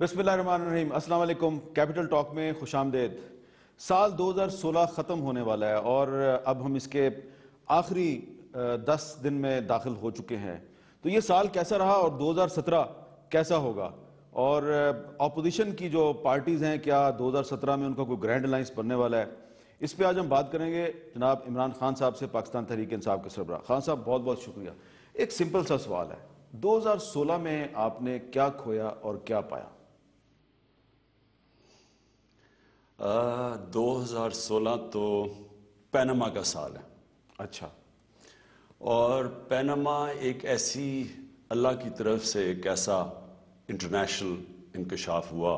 بسم اللہ الرحمن الرحیم۔ السلام علیکم۔ کیپٹل ٹاک میں خوش آمدید۔ سال 2016 ختم ہونے والا ہے اور اب ہم اس کے آخری 10 دن میں داخل ہو چکے ہیں۔ تو یہ سال کیسا رہا اور 2017 کیسا ہوگا؟ اور اپوزیشن کی جو پارٹیز ہیں، کیا 2017 میں ان کا کوئی گرینڈ الائنس بننے والا ہے؟ اس پہ آج ہم بات کریں گے جناب عمران خان صاحب سے، پاکستان تحریک انصاف کے سربراہ۔ خان صاحب بہت بہت شکریہ۔ ایک سمپل سا سوال ہے، 2016 میں آپ نے کیا کھویا اور کیا پایا؟ 2016 تو پینما کا سال ہے۔ اچھا۔ اور پینما ایک ایسی اللہ کی طرف سے ایک ایسا انٹرنیشنل انکشاف ہوا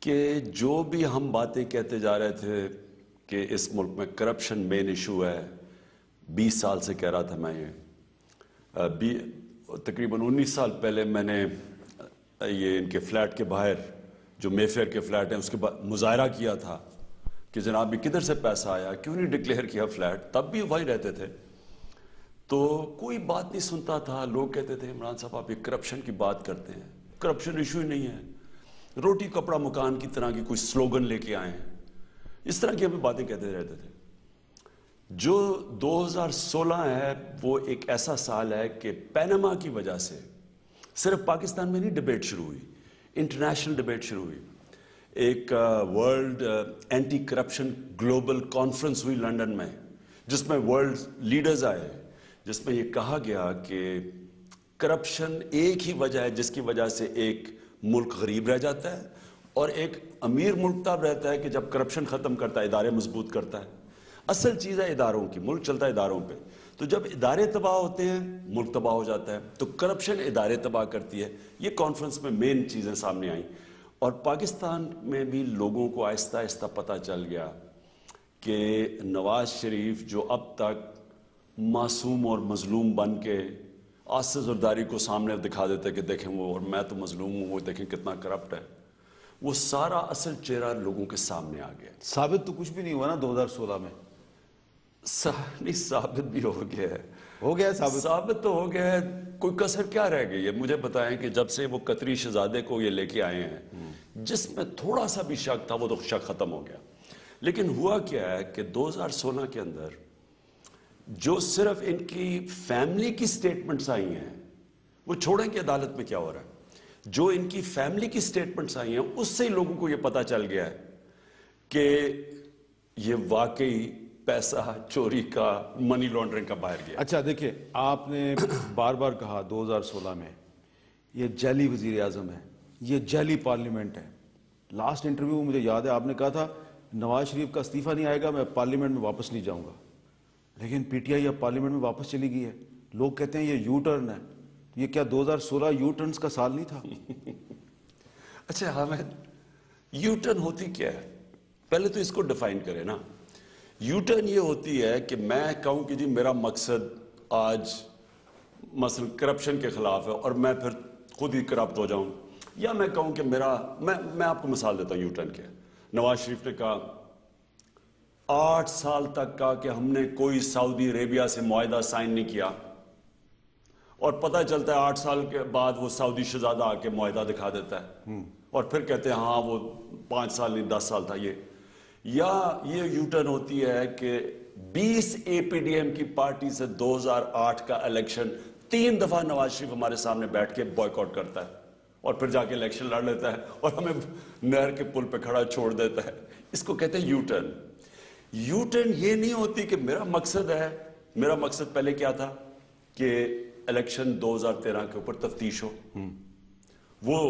کہ جو بھی ہم باتیں کہتے جا رہے تھے کہ اس ملک میں کرپشن مین ایشو ہے، 20 سال سے کہہ رہا تھا میں یہ، تقریباً 19 سال پہلے میں نے یہ ان کے فلیٹ کے باہر جو مے فیئر کے فلیٹ ہیں اس کے بعد مظاہرہ کیا تھا کہ جناب یہ کدھر سے پیسہ آیا، کیوں نہیں ڈکلیئر کیا فلیٹ؟ تب بھی وہی رہتے تھے تو کوئی بات نہیں سنتا تھا۔ لوگ کہتے تھے عمران صاحب آپ یہ کرپشن کی بات کرتے ہیں، کرپشن ایشو ہی نہیں ہے، روٹی کپڑا مکان کی طرح کی کوئی سلوگن لے کے آئے ہیں، اس طرح کی ہمیں باتیں کہتے رہتے تھے۔ جو 2016 ہے وہ ایک ایسا سال ہے کہ پینما کی وجہ سے صرف پاکستان میں نہیں ڈیبیٹ شروع ہوئی، انٹرنیشنل ڈیبیٹ شروع ہوئی۔ ایک world anti corruption global conference ہوئی لنڈن میں، جس میں ورلڈ لیڈرز آئے، جس میں یہ کہا گیا کہ کرپشن ایک ہی وجہ ہے جس کی وجہ سے ایک ملک غریب رہ جاتا ہے، اور ایک امیر ملک تب رہتا ہے کہ جب کرپشن ختم کرتا ہے، ادارے مضبوط کرتا ہے۔ اصل چیز ہے اداروں کی، ملک چلتا ہے اداروں پہ، تو جب ادارے تباہ ہوتے ہیں ملک تباہ ہو جاتا ہے، تو کرپشن ادارے تباہ کرتی ہے۔ یہ کانفرنس میں مین چیزیں سامنے آئیں، اور پاکستان میں بھی لوگوں کو آہستہ آہستہ پتہ چل گیا کہ نواز شریف جو اب تک معصوم اور مظلوم بن کے آصف زرداری کو سامنے دکھا دیتے کہ دیکھیں وہ، اور میں تو مظلوم ہوں، وہ دیکھیں کتنا کرپٹ ہے، وہ سارا اصل چہرہ لوگوں کے سامنے آ گیا۔ ثابت تو کچھ بھی نہیں ہوا نا 2016 میں؟ نہیں، ثابت بھی ہو گیا ہے، ہو گیا ثابت؟ ثابت تو ہو گیا ہے، کوئی کسر کیا رہ گئی ہے؟ مجھے بتائیں کہ جب سے وہ قطری شہزادے کو یہ لے کے آئے ہیں، جس میں تھوڑا سا بھی شک تھا وہ تو شک ختم ہو گیا۔ لیکن ہوا کیا ہے کہ 2016 کے اندر جو صرف ان کی فیملی کی سٹیٹمنٹس آئی ہیں، وہ چھوڑیں کہ عدالت میں کیا ہو رہا ہے، جو ان کی فیملی کی سٹیٹمنٹس آئی ہیں اس سے لوگوں کو یہ پتا چل گیا ہے کہ یہ واقعی پیسہ چوری کا، منی لانڈرنگ کا باہر گیا۔ اچھا دیکھیں، آپ نے بار بار کہا 2016 میں یہ جعلی وزیر اعظم ہے، یہ جعلی پارلیمنٹ ہے۔ لاسٹ انٹرویو میں مجھے یاد ہے آپ نے کہا تھا نواز شریف کا استعفیٰ نہیں آئے گا میں پارلیمنٹ میں واپس نہیں جاؤں گا، لیکن پی ٹی آئی اب پارلیمنٹ میں واپس چلی گئی ہے۔ لوگ کہتے ہیں یہ یو ٹرن ہے، یہ کیا 2016 یو ٹرنز کا سال نہیں تھا؟ اچھا حامد، یو ٹرن ہوتی کیا ہے؟ پہلے تو اس کو ڈیفائن کریں نا۔ یو ٹرن یہ ہوتی ہے کہ میں کہوں کہ جی میرا مقصد آج مثلا کرپشن کے خلاف ہے اور میں پھر خود ہی کرپٹ ہو جاؤں، یا میں کہوں کہ میں آپ کو مثال دیتا ہوں یو ٹرن کے۔ نواز شریف نے کہا 8 سال تک کہا کہ ہم نے کوئی سعودی عربیہ سے معاہدہ سائن نہیں کیا، اور پتہ چلتا ہے 8 سال کے بعد وہ سعودی شہزادہ آ کے معاہدہ دکھا دیتا ہے، اور پھر کہتے ہیں ہاں وہ 5 سال نہیں 10 سال تھا یہ۔ یا یہ یو ٹرن ہوتی ہے کہ 20 اے پی ڈی ایم کی پارٹی سے 2008 کا الیکشن 3 دفعہ نواز شریف ہمارے سامنے بیٹھ کے بوائیکاٹ کرتا ہے، اور پھر جا کے الیکشن لڑ لیتا ہے اور ہمیں نہر کے پل پہ کھڑا چھوڑ دیتا ہے۔ اس کو کہتے ہیں یو ٹرن۔ یو ٹرن یہ نہیں ہوتی کہ میرا مقصد ہے، میرا مقصد پہلے کیا تھا کہ الیکشن 2013 کے اوپر تفتیش ہو، وہ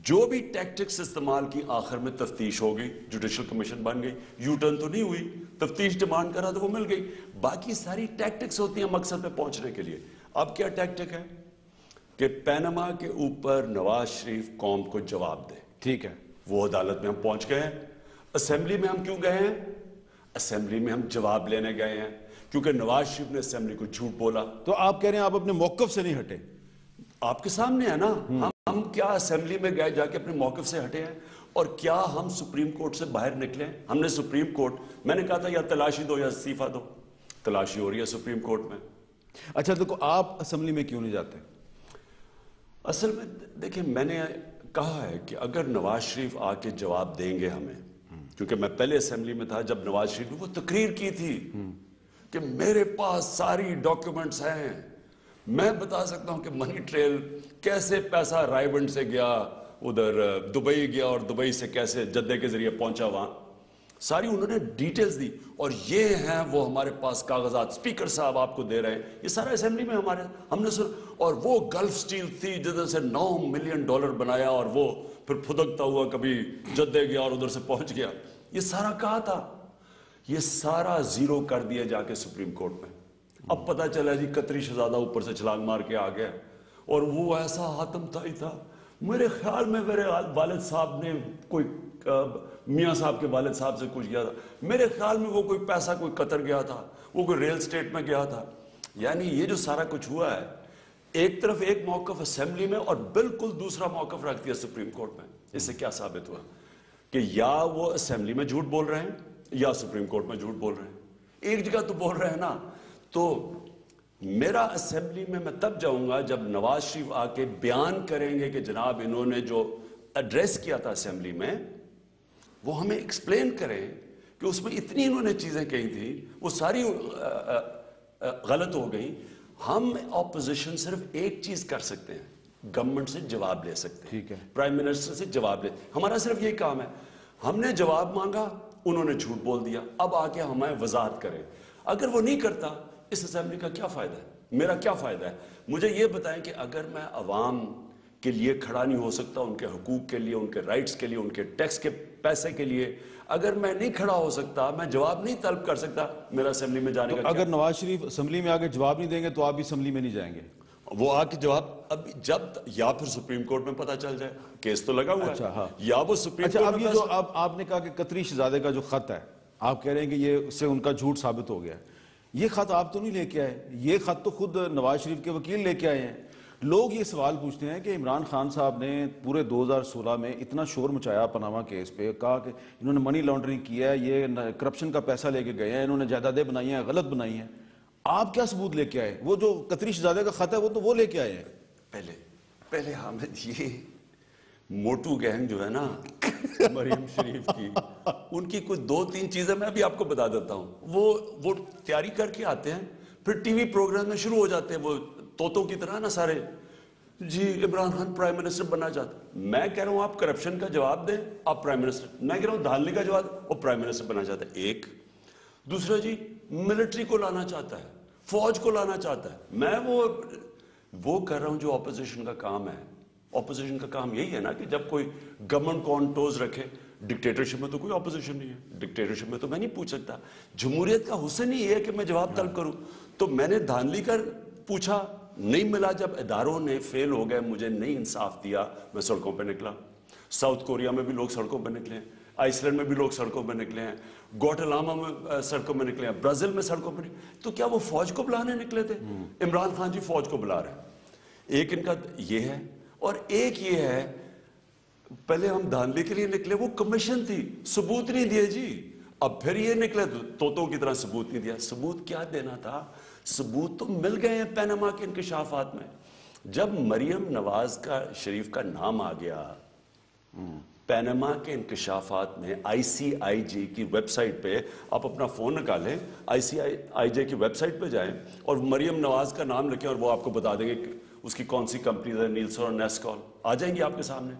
جو بھی ٹیکٹکس استعمال کی آخر میں تفتیش ہو گئی، جوڈیشل کمیشن بن گئی۔ یو ٹرن تو نہیں ہوئی، تفتیش ڈیمانڈ کرا تو وہ مل گئی۔ باقی ساری ٹیکٹکس ہوتی ہیں مقصد پہ پہنچنے کے لیے۔ اب کیا ٹیکٹک ہے کہ پینما کے اوپر نواز شریف قوم کو جواب دے۔ ٹھیک ہے، وہ عدالت میں ہم پہنچ گئے ہیں۔ اسمبلی میں ہم کیوں گئے ہیں؟ اسمبلی میں ہم جواب لینے گئے ہیں کیونکہ نواز شریف نے اسمبلی کو جھوٹ بولا۔ تو آپ کہہ رہے ہیں آپ اپنے موقف سے نہیں ہٹے؟ آپ کے سامنے ہے نا، ہم کیا اسمبلی میں گئے جا کے اپنے موقف سے ہٹے ہیں، اور کیا ہم سپریم کورٹ سے باہر نکلے؟ ہم نے سپریم کورٹ، میں نے کہا تھا یا تلاشی دو یا استعفیٰ دو، تلاشی ہو رہی ہے سپریم کورٹ میں۔ اچھا دیکھو، آپ اسمبلی میں کیوں نہیں جاتے؟ اصل میں دیکھیں، میں نے کہا ہے کہ اگر نواز شریف آ کے جواب دیں گے ہمیں، کیونکہ میں پہلے اسمبلی میں تھا جب نواز شریف نے وہ تقریر کی تھی کہ میرے پاس ساری ڈاکیومنٹس ہیں، میں بتا سکتا ہوں کہ منی ٹریل کیسے پیسہ رائے بنڈ سے گیا ادھر دبئی گیا اور دبئی سے کیسے جدے کے ذریعے پہنچا وہاں، ساری انہوں نے ڈیٹیلز دی، اور یہ ہیں وہ ہمارے پاس کاغذات، اسپیکر صاحب آپ کو دے رہے ہیں، یہ سارا اسمبلی میں ہم نے اور وہ گلف سٹیل تھی جدھر سے $9 ملین بنایا، اور وہ پھر پھدکتا ہوا کبھی جدے گیا اور ادھر سے پہنچ گیا، یہ سارا کہا تھا، یہ سارا زیرو کر دیا جا کے سپریم کورٹ میں۔ اب پتا چلا جی قطری شہزادہ اوپر سے چھلانگ مار کے آ گیا، اور وہ ایسا حاتم تائی تھا، میرے خیال میں میرے والد صاحب نے کوئی میاں صاحب کے والد صاحب سے کچھ گیا تھا، میرے خیال میں وہ کوئی پیسہ کوئی قطر گیا تھا، وہ کوئی ریل اسٹیٹ میں گیا تھا۔ یعنی یہ جو سارا کچھ ہوا ہے، ایک طرف ایک موقف اسمبلی میں اور بالکل دوسرا موقف رکھ دیا سپریم کورٹ میں۔ اس سے کیا ثابت ہوا کہ یا وہ اسمبلی میں جھوٹ بول رہے ہیں یا سپریم کورٹ میں جھوٹ بول رہے ہیں، ایک جگہ تو بول رہے ہیں نا۔ تو میرا اسمبلی میں تب جاؤں گا جب نواز شریف آ کے بیان کریں گے کہ جناب انہوں نے جو ایڈریس کیا تھا اسمبلی میں وہ ہمیں ایکسپلین کریں کہ اس میں اتنی انہوں نے چیزیں کہی تھی وہ ساری غلط ہو گئیں۔ ہم اپوزیشن صرف ایک چیز کر سکتے ہیں، گورنمنٹ سے جواب لے سکتے ہیں، پرائم منسٹر سے جواب لے، ہمارا صرف یہی کام ہے۔ ہم نے جواب مانگا، انہوں نے جھوٹ بول دیا، اب آ کے ہمیں وضاحت کریں۔ اگر وہ نہیں کرتا اس اسمبلی کا کیا فائدہ ہے، میرا کیا فائدہ ہے؟ مجھے یہ بتائیں کہ اگر میں عوام کے لیے کھڑا نہیں ہو سکتا، ان کے حقوق کے لیے، ان کے رائٹس کے لیے، ان کے ٹیکس کے پیسے کے لیے اگر میں نہیں کھڑا ہو سکتا، میں جواب نہیں طلب کر سکتا، میرا اسمبلی میں جانے کا اگر نواز شریف اسمبلی میں آگے جواب نہیں دیں گے تو آپ بھی اسمبلی میں نہیں جائیں گے؟ وہ آ کے جواب اب جب یا پھر سپریم کورٹ میں پتا چل جائے، کیس تو لگا ہوا ہے، یا وہ سپریم کورٹ اب یہ جو آپ نے کہا کہ قطری شہزادے کا جو خط ہے، آپ کہہ رہے ہیں کہ یہ اس سے ان کا جھوٹ ثابت ہو گیا ہے، یہ خط آپ تو نہیں لے کے آئے، یہ خط تو خود نواز شریف کے وکیل لے کے آئے ہیں۔ لوگ یہ سوال پوچھتے ہیں کہ عمران خان صاحب نے پورے 2016 میں اتنا شور مچایا پاناما کیس پہ، کہا کہ انہوں نے منی لانڈرنگ کیا ہے، یہ کرپشن کا پیسہ لے کے گئے ہیں، انہوں نے جائیدادیں بنائی ہیں، غلط بنائی ہیں۔ آپ کیا ثبوت لے کے آئے؟ وہ جو قطری شہزادے کا خط ہے وہ تو وہ لے کے آئے ہیں۔ پہلے حامد، یہ موٹو گینگ جو ہے نا مریم شریف کی، ان کی کوئی 2-3 چیزیں میں ابھی آپ کو بتا دیتا ہوں۔ وہ تیاری کر کے آتے ہیں، پھر ٹی وی پروگرام میں شروع ہو جاتے ہیں، وہ طوطوں کی طرح نا سارے، جی عمران خان پرائم منسٹر بننا چاہتا ہے۔ میں کہہ رہا ہوں آپ کرپشن کا جواب دیں، آپ پرائم منسٹر، میں کہہ رہا ہوں دھاندلی کا جواب، وہ پرائم منسٹر بننا چاہتا ہے۔ ایک دوسرا جی ملٹری کو لانا چاہتا ہے، فوج کو لانا چاہتا ہے۔ میں وہ کر رہا ہوں جو اپوزیشن کا کام ہے۔ اپوزیشن کا کام یہی ہے نا کہ جب کوئی گورنمنٹ کو آن ٹوز رکھے۔ ڈکٹیٹرشپ میں تو کوئی اپوزیشن نہیں ہے، ڈکٹیٹرشپ میں تو میں نہیں پوچھ سکتا۔ جمہوریت کا حسن ہی ہے کہ میں جواب طلب کروں۔ تو میں نے دھاندلی کر پوچھا، نہیں ملا، جب اداروں نے فیل ہو گئے، مجھے نہیں انصاف دیا، میں سڑکوں پہ نکلا۔ ساؤتھ کوریا میں بھی لوگ سڑکوں پہ نکلے ہیں، آئس لینڈ میں بھی لوگ سڑکوں پہ نکلے ہیں، گوٹلاما میں سڑکوں میں نکلے ہیں، برازیل میں سڑکوں پہ نکلے۔ تو کیا وہ فوج کو بلانے نکلے تھے؟ عمران خان جی فوج کو بلا رہے ہیں۔ ایک ان کا یہ ہے، اور ایک یہ ہے پہلے ہم دھاندلی کے لیے نکلے، وہ کمیشن تھی، ثبوت نہیں دیے جی۔ اب پھر یہ نکلے طوطوں کی طرح ثبوت نہیں دیا۔ ثبوت کیا دینا تھا؟ ثبوت تو مل گئے ہیں پیناما کے انکشافات میں۔ جب مریم نواز کا شریف کا نام آ گیا پیناما کے انکشافات میں، آئی سی آئی جے کی ویب سائٹ پہ، آپ اپنا فون نکالیں، آئی سی آئی جے کی ویب سائٹ پہ جائیں اور مریم نواز کا نام لکھیں، اور وہ آپ کو بتا دیں گے کہ اس کی کون سی کمپنیز ہیں، نیلسن اور نیسکال آ جائیں گی آپ کے سامنے۔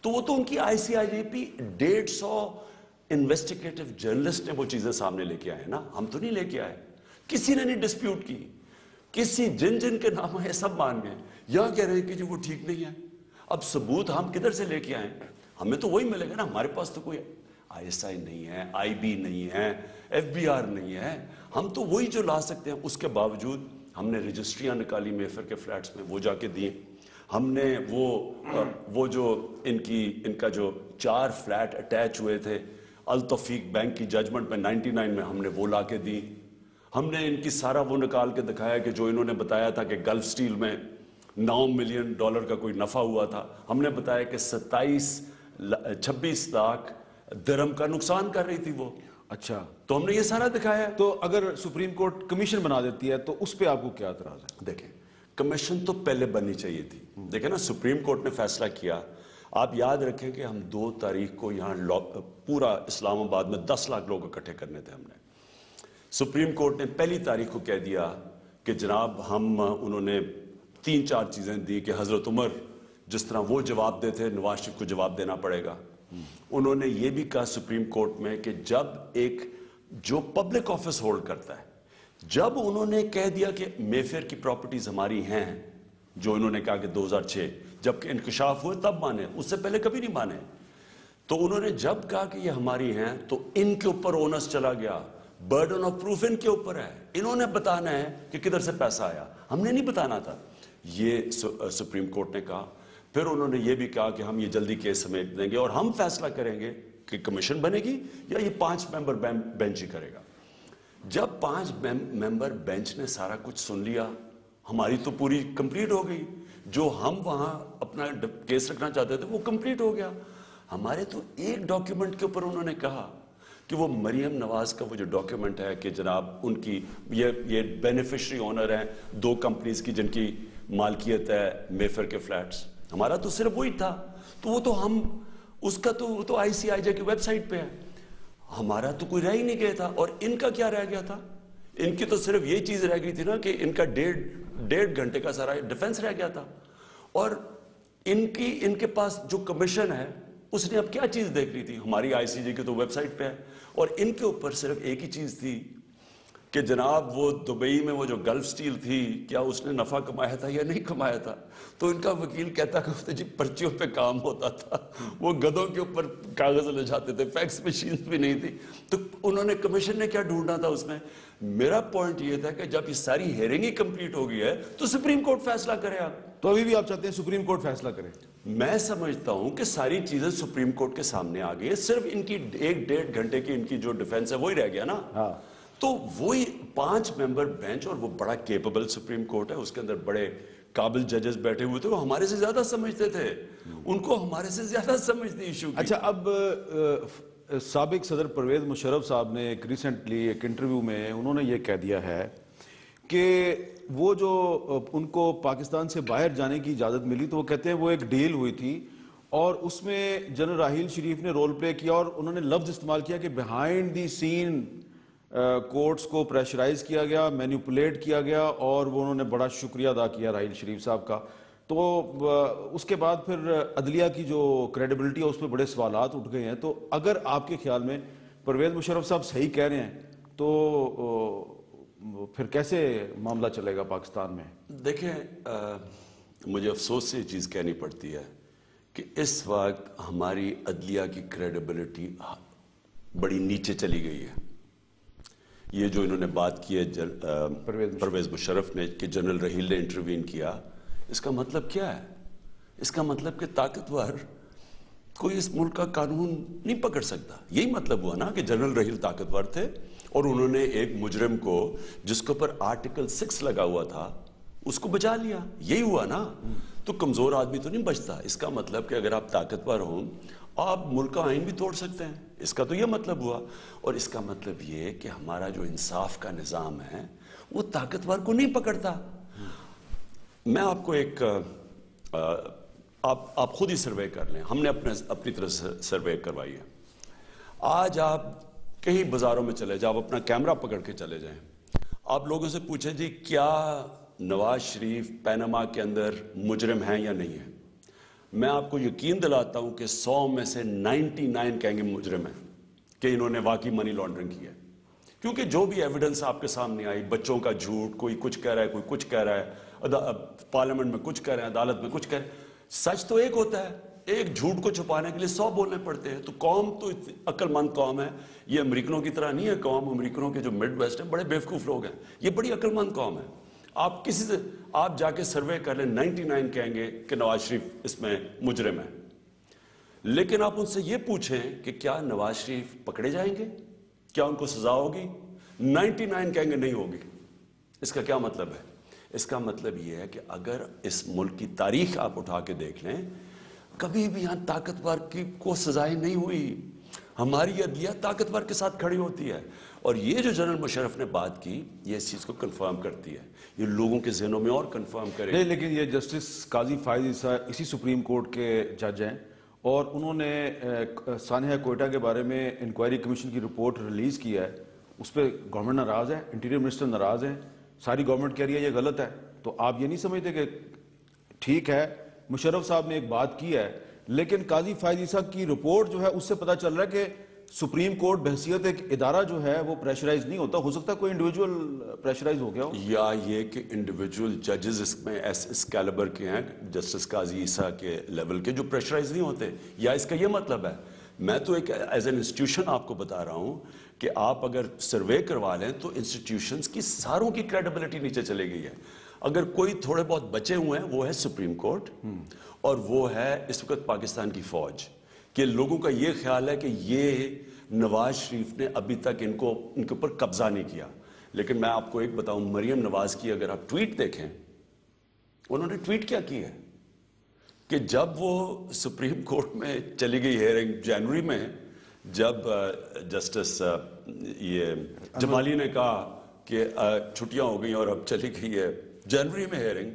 تو وہ تو ان کی آئی سی آئی جے پی 150 انویسٹیگیٹو جرنلسٹ نے وہ چیزیں سامنے لے کے آئے ہیں نا، ہم تو نہیں لے کے آئے، کسی نے نہیں ڈسپیوٹ کی، کسی جن کے نام آئے سب مان گئے، یہاں کہہ رہے ہیں کہ جو وہ ٹھیک نہیں ہے۔ اب ثبوت ہم کدھر سے لے کے آئیں؟ ہمیں تو وہی ملے گا نا، ہمارے پاس تو کوئی آئی ایس آئی نہیں ہے، آئی بی نہیں ہے، ایف بی آر نہیں ہے، ہم تو وہی جو لا سکتے ہیں۔ اس کے باوجود ہم نے رجسٹریاں نکالی میفر کے فلیٹس میں، وہ جا کے دیں۔ ہم نے وہ جو ان کا جو 4 فلیٹ اٹیچ ہوئے تھے التوفیق بینک کی ججمنٹ میں 99 میں، ہم نے وہ لا کے دی۔ ہم نے ان کی سارا وہ نکال کے دکھایا کہ جو انہوں نے بتایا تھا کہ گلف سٹیل میں $9 ملین کا کوئی نفع ہوا تھا، ہم نے بتایا کہ 26 لاکھ درہم کا نقصان کر رہی تھی وہ۔ اچھا، تو ہم نے یہ سارا دکھایا۔ تو اگر سپریم کورٹ کمیشن بنا دیتی ہے تو اس پہ آپ کو کیا اعتراض ہے؟ دیکھیں، کمیشن تو پہلے بننی چاہیے تھی۔ دیکھیں نا، سپریم کورٹ نے فیصلہ کیا آپ یاد رکھیں کہ ہم 2 تاریخ کو یہاں پورا اسلام آباد میں 10 لاکھ لوگ اکٹھے کرنے تھے ہم نے. سپریم کورٹ نے پہلی تاریخ کو کہہ دیا کہ جناب انہوں نے 3-4 چیزیں دی کہ حضرت عمر جس طرح وہ جواب دیتے نواز شریف کو جواب دینا پڑے گا. انہوں نے یہ بھی کہا سپریم کورٹ میں کہ جب ایک جو پبلک آفس ہولڈ کرتا ہے, جب انہوں نے کہہ دیا کہ مے فیئر کی پراپرٹیز ہماری ہیں, جو انہوں نے کہا کہ 2006 جب کہ انکشاف ہوئے تب مانے, اس سے پہلے کبھی نہیں مانے, تو انہوں نے جب کہا کہ یہ ہماری ہیں تو ان کے اوپر اونس چلا گیا, برڈن آف پروف ان کے اوپر ہے, انہوں نے بتانا ہے کہ کدھر سے پیسہ آیا, ہم نے نہیں بتانا تھا. یہ سپریم کورٹ نے کہا. پھر انہوں نے یہ بھی کہا کہ ہم یہ جلدی کیس سمیٹ دیں گے اور ہم فیصلہ کریں گے کہ کمیشن بنے گی یا یہ 5 ممبر بینچ ہی کرے گا. جب 5 ممبر بینچ نے سارا کچھ سن لیا, ہماری تو پوری کمپلیٹ ہو گئی, جو ہم وہاں اپنا کیس رکھنا چاہتے تھے وہ کمپلیٹ ہو گیا. ہمارے تو ایک ڈاکیومنٹ کے اوپر انہوں نے کہا کہ وہ مریم نواز کا وہ جو ڈاکیومنٹ ہے کہ جناب ان کی یہ بینیفیشری اونر ہیں 2 کمپنیز کی جن کی مالکیت ہے مے فیئر کے فلیٹس, ہمارا تو صرف وہی تھا, تو وہ تو ہم اس کا تو آئی سی آئی جے کی ویب سائٹ پہ ہے, ہمارا تو کوئی رہ ہی نہیں گیا تھا. اور ان کا کیا رہ گیا تھا, ان کی تو صرف یہ چیز رہ گئی تھی نا کہ ان کا 1.5 گھنٹے کا سارا ڈیفنس رہ گیا تھا. اور ان کے پاس جو کمیشن ہے اس نے اب کیا چیز دیکھ لی تھی, ہماری آئی سی جے کی تو ویب سائٹ پہ ہے, اور ان کے اوپر صرف ایک ہی چیز تھی کہ جناب وہ دبئی میں وہ جو گلف سٹیل تھی کیا اس نے نفع کمایا تھا یا نہیں کمایا تھا. تو ان کا وکیل کہتا کہ جی پرچیوں پہ کام ہوتا تھا, وہ گدوں کے اوپر کاغذ لے جاتے تھے, فیکس مشینز بھی نہیں تھی, تو انہوں نے کمیشن نے کیا ڈھونڈنا تھا اس میں. میرا پوائنٹ یہ تھا کہ جب یہ ساری ہیئرنگ ہی کمپلیٹ ہو گئی ہے تو سپریم کورٹ فیصلہ کرے. آپ تو ابھی بھی آپ چاہتے ہیں سپریم کورٹ فیصلہ کرے؟ میں سمجھتا ہوں کہ ساری چیزیں سپریم کورٹ کے سامنے آ گئی ہے, صرف ان کی 1.5 گھنٹے کی ان کی جو ڈیفنس ہے وہی رہ گیا نا. تو وہی 5 ممبر بینچ, اور وہ بڑا کیپبل سپریم کورٹ ہے, اس کے اندر بڑے قابل ججز بیٹھے ہوئے تھے, وہ ہمارے سے زیادہ سمجھتے تھے, ان کو ہمارے سے زیادہ سمجھ تھی ایشو کی. اچھا, اب سابق صدر پرویز مشرف صاحب نے ایک ریسنٹلی ایک انٹرویو میں انہوں نے یہ کہہ دیا ہے کہ وہ جو ان کو پاکستان سے باہر جانے کی اجازت ملی تو وہ کہتے ہیں وہ ایک ڈیل ہوئی تھی اور اس میں جنرل راحیل شریف نے رول پلے کیا, اور انہوں نے لفظ استعمال کیا کہ بیہائنڈ دی سین کورٹس کو پریشرائز کیا گیا, مینیپولیٹ کیا گیا, اور وہ انہوں نے بڑا شکریہ ادا کیا راحیل شریف صاحب کا. تو اس کے بعد پھر عدلیہ کی جو کریڈیبلٹی ہے اس پہ بڑے سوالات اٹھ گئے ہیں. تو اگر آپ کے خیال میں پرویز مشرف صاحب صحیح کہہ رہے ہیں تو پھر کیسے معاملہ چلے گا پاکستان میں؟ دیکھیں, مجھے افسوس سے یہ چیز کہنی پڑتی ہے کہ اس وقت ہماری عدلیہ کی کریڈیبلٹی بڑی نیچے چلی گئی ہے. یہ جو انہوں نے بات کی ہے پرویز مشرف نے کہ جنرل رحیل نے انٹروین کیا, اس کا مطلب کیا ہے؟ اس کا مطلب کہ طاقتور کوئی اس ملک کا قانون نہیں پکڑ سکتا. یہی مطلب ہوا نا کہ جنرل رحیل طاقتور تھے اور انہوں نے ایک مجرم کو جس کے اوپر آرٹیکل 6 لگا ہوا تھا اس کو بچا لیا. یہی ہوا نا. تو کمزور آدمی تو نہیں بچتا. اس کا مطلب کہ اگر آپ طاقتور ہوں آپ ملک کا آئین بھی توڑ سکتے ہیں, اس کا تو یہ مطلب ہوا. اور اس کا مطلب یہ کہ ہمارا جو انصاف کا نظام ہے وہ طاقتور کو نہیں پکڑتا. میں آپ کو ایک آپ خود ہی سروے کر لیں, ہم نے اپنی طرف سے سروے کروائی ہے. آج آپ کہیں بازاروں میں چلے جائیں, آپ اپنا کیمرہ پکڑ کے چلے جائیں, آپ لوگوں سے پوچھیں جی کیا نواز شریف پیناما کے اندر مجرم ہیں یا نہیں ہیں. میں آپ کو یقین دلاتا ہوں کہ 100 میں سے 99 کہیں گے مجرم ہیں کہ انہوں نے واقعی منی لانڈرنگ کی ہے. کیونکہ جو بھی ایویڈنس آپ کے سامنے آئی, بچوں کا جھوٹ, کوئی کچھ کہہ رہا ہے, کوئی کچھ کہہ رہا ہے, پارلیمنٹ میں کچھ کہہ رہے ہیں, عدالت میں کچھ کہہ رہے ہیں. سچ تو ایک ہوتا ہے, ایک جھوٹ کو چھپانے کے لیے 100 بولنے پڑتے ہیں. تو قوم تو عقل مند قوم ہے, یہ امریکنوں کی طرح نہیں ہے قوم. امریکنوں کے جو مڈ ویسٹ ہیں بڑے بیوقوف لوگ ہیں, یہ بڑی عقل مند قوم ہے. آپ کسی سے آپ جا کے سروے کر لیں, 99 کہیں گے کہ نواز شریف اس میں مجرم ہے. لیکن آپ ان سے یہ پوچھیں کہ کیا نواز شریف پکڑے جائیں گے, کیا ان کو سزا ہوگی, 99 کہیں گے نہیں ہوگی. اس کا کیا مطلب ہے؟ اس کا مطلب یہ ہے کہ اگر اس ملک کی تاریخ آپ اٹھا کے دیکھ لیں, کبھی بھی یہاں طاقتور کی کو سزائیں نہیں ہوئی. ہماری عدلیہ طاقتور کے ساتھ کھڑی ہوتی ہے. اور یہ جو جنرل مشرف نے بات کی, یہ اس چیز کو کنفرم کرتی ہے, یہ لوگوں کے ذہنوں میں اور کنفرم کرے. نہیں, لیکن یہ جسٹس قاضی فائز عیسیٰ اسی سپریم کورٹ کے جج ہیں, اور انہوں نے سانحہ کوئٹہ کے بارے میں انکوائری کمیشن کی رپورٹ ریلیز کی ہے. اس پہ گورنمنٹ ناراض ہے, انٹیریئر منسٹر ناراض ہیں, ساری گورنمنٹ کہہ رہی ہے یہ غلط ہے. تو آپ یہ نہیں سمجھتے کہ ٹھیک ہے مشرف صاحب نے ایک بات کی ہے, لیکن قاضی فائز عیسیٰ کی رپورٹ جو ہے اس سے پتہ چل رہا ہے کہ سپریم کورٹ بحیثیت ایک ادارہ جو ہے وہ پریشرائز نہیں ہوتا. ہو سکتا ہے کوئی انڈیویجول پریشرائز ہو گیا ہو, یا یہ کہ انڈیویجول ججز اس میں اس کیلیبر کے ہیں, جسٹس قاضی عیسیٰ کے لیول کے, جو پریشرائز نہیں ہوتے, یا اس کا یہ مطلب ہے. میں تو ایک ایز این انسٹیٹیوشن آپ کو بتا رہا ہوں کہ آپ اگر سروے کروا لیں تو انسٹیٹیوشنز کی ساروں کی کریڈیبلٹی نیچے چلے گئی ہے. اگر کوئی تھوڑے بہت بچے ہوئے ہیں وہ ہے سپریم کورٹ, اور وہ ہے اس وقت پاکستان کی فوج, کہ لوگوں کا یہ خیال ہے کہ یہ نواز شریف نے ابھی تک ان کے اوپر قبضہ نہیں کیا. لیکن میں آپ کو ایک بتاؤں, مریم نواز کی اگر آپ ٹویٹ دیکھیں, انہوں نے ٹویٹ کیا کی ہے کہ جب وہ سپریم کورٹ میں چلی گئی ہیئرنگ جنوری میں, جب جسٹس یہ جمالی نے کہا کہ چھٹیاں ہو گئی اور اب چلی گئی ہے جنوری میں ہیئرنگ,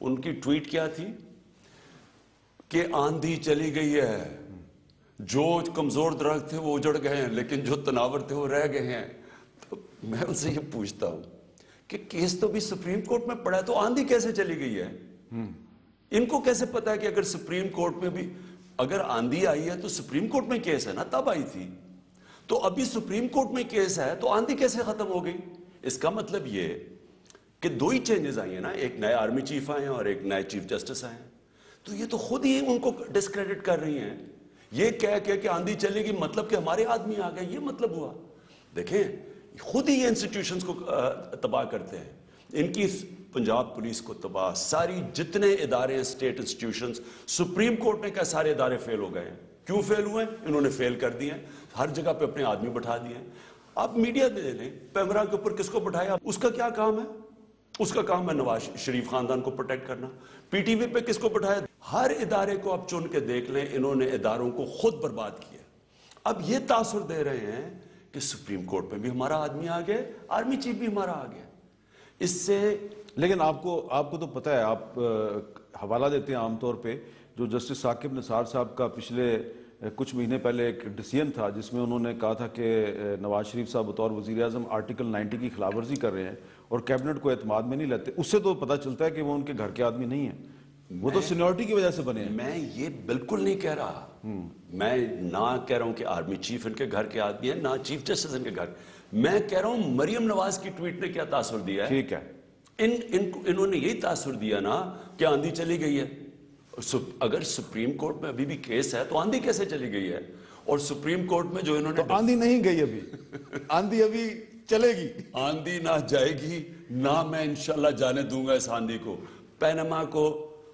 ان کی ٹویٹ کیا تھی کہ آندھی چلی گئی ہے, جو کمزور درخت تھے وہ اجڑ گئے ہیں لیکن جو تناور تھے وہ رہ گئے ہیں. تو میں ان سے یہ پوچھتا ہوں کہ کیس تو بھی سپریم کورٹ میں پڑا ہے, تو آندھی کیسے چلی گئی ہے؟ ان کو کیسے پتا ہے کہ اگر سپریم کورٹ میں بھی اگر آندھی آئی ہے تو سپریم کورٹ میں کیس ہے نا, تب آئی تھی, تو ابھی سپریم کورٹ میں کیس ہے تو آندھی کیسے ختم ہو گئی؟ اس کا مطلب یہ کہ دو ہی چینجز آئی ہیں نا, ایک نئے آرمی چیف آئے ہیں اور ایک نئے چیف جسٹس آئے ہیں. تو یہ تو خود ہی ان کو ڈسکریڈٹ کر رہی ہیں, یہ کہہ کہ آندھی چلے گی مطلب کہ ہمارے آدمی آ گئے, یہ مطلب ہوا. دیکھیں خود ہی یہ انسٹیٹیوشنز کو تباہ کرتے ہیں, ان کی پنجاب پولیس کو تباہ, ساری جتنے ادارے ہیں اسٹیٹ انسٹیٹیوشنز, سپریم کورٹ نے کہا سارے ادارے فیل ہو گئے ہیں. کیوں فیل ہوئے ہیں؟ انہوں نے فیل کر دیے ہیں, ہر جگہ پہ اپنے آدمی بٹھا دیے ہیں. آپ میڈیا میں دے لیں, پیمرا کے اوپر کس کو بٹھایا, اس کا کیا کام ہے؟ اس کا کام ہے نواز شریف خاندان کو پروٹیکٹ کرنا. پی ٹی وی پہ کس کو بٹھایا؟ ہر ادارے کو آپ چن کے دیکھ لیں, انہوں نے اداروں کو خود برباد کیا. اب یہ تاثر دے رہے ہیں کہ سپریم کورٹ میں بھی ہمارا آدمی آ گیا, آرمی چیف بھی ہمارا آ گیا. اس سے لیکن آپ کو تو پتہ ہے, آپ حوالہ دیتے ہیں عام طور پہ, جو جسٹس ثاقب نثار صاحب کا پچھلے کچھ مہینے پہلے ایک ڈیسیژن تھا جس میں انہوں نے کہا تھا کہ نواز شریف صاحب بطور وزیر اعظم آرٹیکل 90 کی خلاف ورزی کر رہے ہیں اور کیبنٹ کو اعتماد میں نہیں لیتے. اس سے تو پتہ چلتا ہے کہ وہ ان کے گھر کے آدمی نہیں ہیں, وہ تو سینیورٹی کی وجہ سے بنے ہیں. میں یہ بالکل نہیں کہہ رہا, میں نہ کہہ رہا ہوں کہ آرمی چیف ان کے گھر کے آدمی ہیں, نہ چیف جسٹس ان کے گھر. میں کہہ رہا ہوں مریم نواز کی ٹویٹ نے کیا تاثر دیا ہے. ٹھیک ہے, انہوں نے یہی تاثر دیا نا کہ آندھی چلی گئی ہے. اگر سپریم کورٹ میں ابھی بھی کیس ہے تو آندھی کیسے چلی گئی ہے؟ اور سپریم کورٹ میں جو انہوں نے تو آندھی نہیں گئی ابھی, آندھی ابھی چلے گی. آندھی نہ جائے گی, نہ میں انشاءاللہ جانے دوں گا اس آندھی کو. پینما کو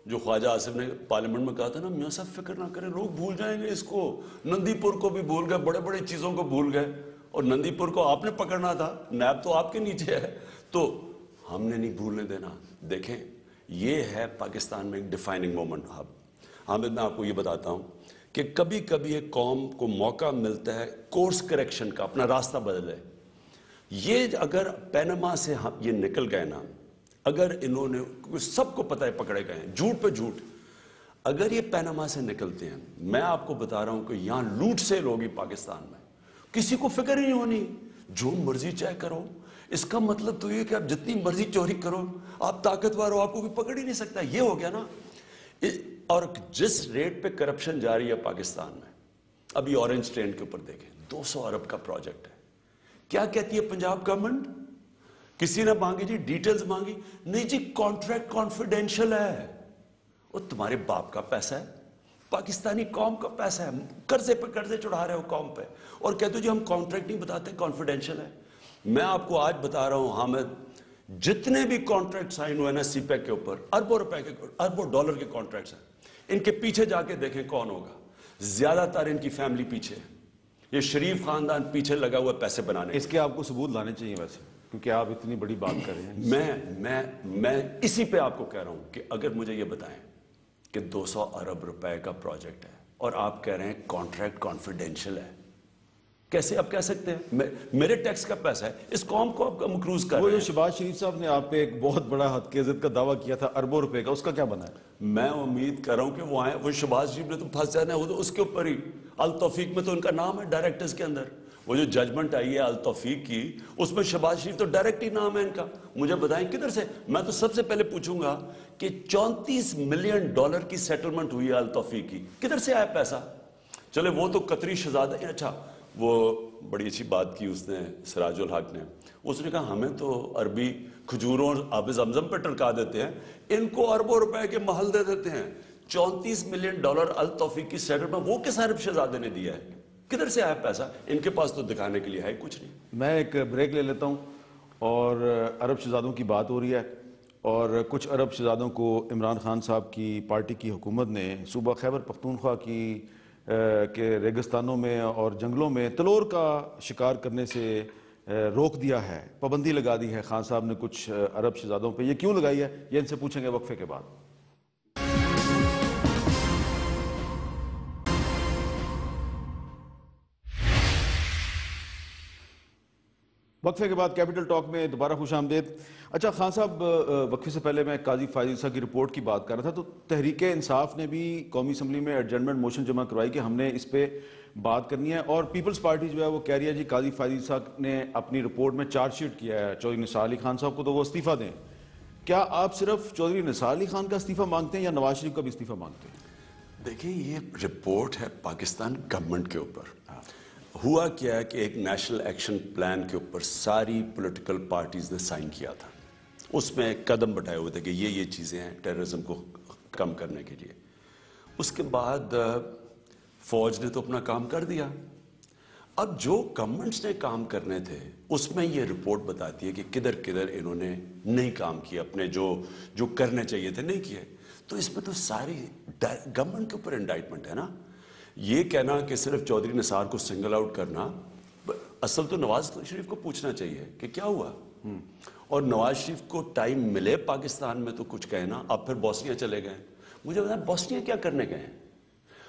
جو خواجہ آصف نے پارلیمنٹ میں کہا تھا نا, میاں صاحب فکر نہ کریں, لوگ بھول جائیں گے اس کو. نندی پور کو بھی بھول گئے, بڑے بڑے چیزوں کو بھول گئے, اور نندی پور کو آپ نے پکڑنا تھا, نیب تو آپ کے نیچے ہے, تو ہم نے نہیں بھولنے دینا. دیکھیں یہ ہے پاکستان میں ایک ڈیفائننگ مومنٹ. اب حامد میں آپ کو یہ بتاتا ہوں کہ کبھی کبھی ایک قوم کو موقع ملتا ہے کورس کریکشن کا, اپنا راستہ بدلے. یہ اگر پینما سے یہ نکل گئے نا, اگر انہوں نے, سب کو پتہ ہے پکڑے گئے ہیں جھوٹ پہ جھوٹ, اگر یہ پینما سے نکلتے ہیں, میں آپ کو بتا رہا ہوں کہ یہاں لوٹ سیل ہوگی پاکستان میں, کسی کو فکر ہی نہیں ہونی, جو مرضی چاہے کرو. اس کا مطلب تو یہ کہ آپ جتنی مرضی چوری کرو, آپ طاقتور ہو, آپ کو کوئی پکڑ ہی نہیں سکتا. یہ ہو گیا نا. اور جس ریٹ پہ کرپشن جاری ہے پاکستان میں, ابھی اورنج ٹرین کے اوپر دیکھیں, 200 ارب کا پروجیکٹ ہے. کیا کہتی ہے پنجاب گورنمنٹ؟ کسی نے مانگی جی ڈیٹیلز مانگی, نہیں جی کانٹریکٹ کانفیڈینشل ہے. وہ تمہارے باپ کا پیسہ ہے, پاکستانی قوم کا پیسہ ہے, قرضے پہ قرضے چڑھا رہے ہو قوم پہ, اور کہتے ہو جی ہم کانٹریکٹ نہیں بتاتے, کانفیڈینشل ہے. میں آپ کو آج بتا رہا ہوں حامد, جتنے بھی کانٹریکٹ سائن ہوئے نا سی پیک کے اوپر, اربوں روپے کے, اربوں ڈالر کے کانٹریکٹس ہیں, ان کے پیچھے جا کے دیکھیں کون ہوگا. زیادہ تر ان کی فیملی پیچھے, یہ شریف خاندان پیچھے لگا ہوا پیسے بنانے. اس کے آپ کو ثبوت لانے چاہیے ویسے, کیونکہ آپ اتنی بڑی بات کر رہے ہیں. میں اسی پہ آپ کو کہہ رہا ہوں کہ اگر مجھے یہ بتائیں کہ 200 ارب روپے کا پروجیکٹ ہے اور آپ کہہ رہے ہیں کانٹریکٹ کانفیڈینشل ہے, کیسے آپ کہہ سکتے ہیں میرے ٹیکس کا پیسہ ہے، اس قوم کو آپ مقروض کر وہ رہے جو ہیں؟ شہباز شریف صاحب نے آپ پہ ایک بہت بڑا حد کی عزت کا دعویٰ کیا تھا اربوں روپے کا، اس کا کیا بنا ہے؟ میں امید کر رہا ہوں کہ وہ آئیں. وہ شہباز شریف نے تو پھنس جانا ہے، وہ تو اس کے اوپر ہی التوفیق میں تو ان کا نام ہے ڈائریکٹرز کے اندر. وہ جو ججمنٹ آئی ہے التوفیق کی، اس میں شہباز شریف تو ڈائریکٹ ہی نام ہے ان کا. مجھے بتائیں کدھر سے؟ میں تو سب سے پہلے پوچھوں گا کہ $34 ملین کی سیٹلمنٹ ہوئی ہے التوفیق کی، کدھر سے آیا پیسہ؟ چلے وہ تو قطری شہزادہ، اچھا وہ بڑی اچھی بات کی اس نے، سراج الحق نے. اس نے کہا ہمیں تو عربی کھجوروں اور آب زمزم پہ ٹرکا دیتے ہیں، ان کو اربوں روپے کے محل دے دیتے ہیں. $34 ملین التوفیق کی سیٹلمنٹ وہ کس عرب شہزادے نے دیا ہے؟ کدھر سے آیا پیسہ؟ ان کے پاس تو دکھانے کے لیے ہے کچھ نہیں. میں ایک بریک لے لیتا ہوں، اور عرب شہزادوں کی بات ہو رہی ہے، اور کچھ عرب شہزادوں کو عمران خان صاحب کی پارٹی کی حکومت نے صوبہ خیبر پختونخوا کی کے ریگستانوں میں اور جنگلوں میں تلور کا شکار کرنے سے روک دیا ہے، پابندی لگا دی ہے خان صاحب نے کچھ عرب شہزادوں پہ. یہ کیوں لگائی ہے، یہ ان سے پوچھیں گے وقفے کے بعد. وقفے کے بعد کیپٹل ٹاک میں دوبارہ خوش آمدید. اچھا خان صاحب، وقفے سے پہلے میں قاضی فائز عیسیٰ کی رپورٹ کی بات کر رہا تھا، تو تحریک انصاف نے بھی قومی اسمبلی میں ایڈجرنمنٹ موشن جمع کروائی کہ ہم نے اس پہ بات کرنی ہے، اور پیپلز پارٹی جو ہے وہ کہہ رہی ہے جی قاضی فائز عیسیٰ نے اپنی رپورٹ میں چارج شیٹ کیا ہے چودھری نثار علی خان صاحب کو، تو وہ استعفیٰ دیں. کیا آپ صرف چودھری نثار علی خان کا استعفیٰ مانگتے ہیں یا نواز شریف کا بھی استعفیٰ مانگتے ہیں؟ دیکھیں یہ رپورٹ ہے پاکستان گورنمنٹ کے اوپر. ہوا کیا ہے کہ ایک نیشنل ایکشن پلان کے اوپر ساری پولیٹیکل پارٹیز نے سائن کیا تھا، اس میں قدم بٹھائے ہوئے تھے کہ یہ چیزیں ہیں ٹیررزم کو کم کرنے کے لیے. اس کے بعد فوج نے تو اپنا کام کر دیا. اب جو گورنمنٹس نے کام کرنے تھے اس میں یہ رپورٹ بتاتی ہے کہ کدھر کدھر انہوں نے نہیں کام کیا، اپنے جو کرنے چاہیے تھے نہیں کیے. تو اس میں تو ساری گورنمنٹ کے اوپر انڈائٹمنٹ ہے نا. یہ کہنا کہ صرف چودھری نثار کو سنگل آؤٹ کرنا، اصل تو نواز شریف کو پوچھنا چاہیے کہ کیا ہوا. اور نواز شریف کو ٹائم ملے پاکستان میں تو کچھ کہنا. اب پھر بوسنیا چلے گئے. مجھے بتائیں بوسنیا کیا کرنے گئے ہیں؟